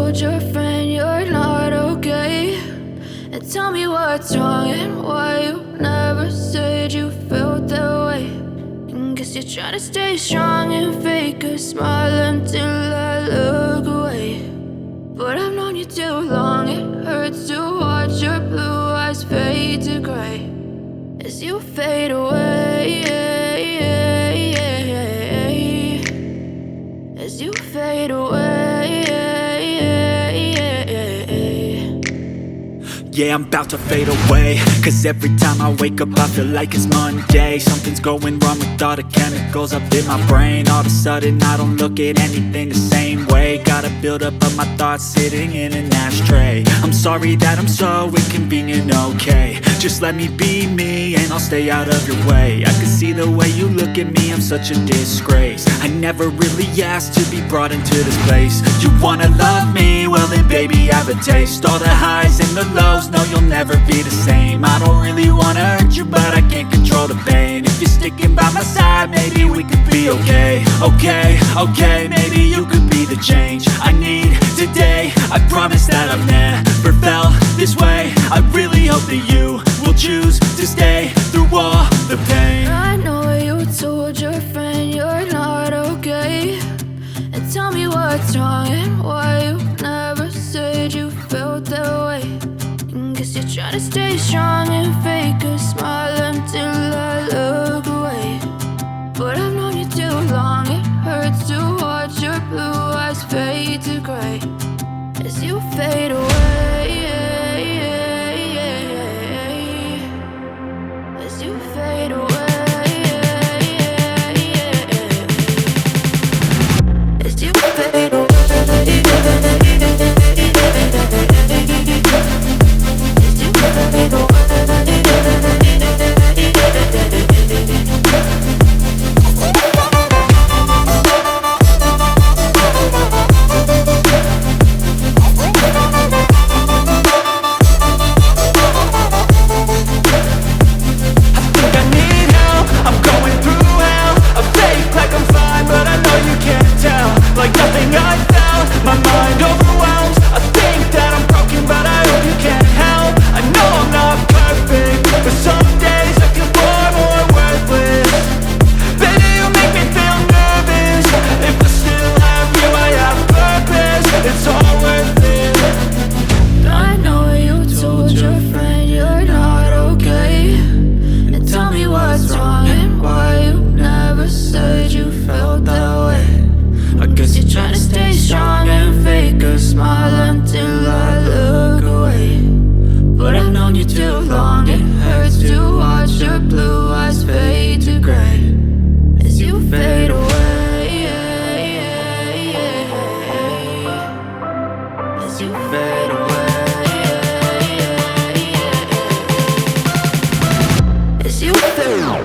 told your friend you're not okay, and tell me what's wrong and why you never said you felt that way. And guess you're trying to stay strong and fake a smile until I look away. But I've known you too long, it hurts to watch your blue eyes fade to gray as you fade away, as you fade away. Yeah, I'm about to fade away, cause every time I wake up I feel like it's Monday. Something's going wrong with all the chemicals up in my brain. All of a sudden I don't look at anything the same way. Got a buildup of my thoughts sitting in an ashtray. I'm sorry that I'm so inconvenient, okay. Just let me be me and I'll stay out of your way. I can see the way you look at me, I'm such a disgrace. I never really asked to be brought into this place. You wanna love me? Well then baby, have a taste. All the highs and the lows, no, you'll never be the same. I don't really wanna hurt you, but I can't control the pain. If you're sticking by my side, maybe we could be okay. Okay, maybe you could be the change I need today. I promise that I've never felt this way. I really hope that you will choose to stay through all the pain. I know you told your friend you're not okay, and tell me what's wrong and why you never said you felt that way. And guess you're trying to stay strong and fake a smile until I look away. But I've known you too long, it hurts to watch your blue eyes fade to gray as you fade away, as you fade away. As you fade away. As you fade away.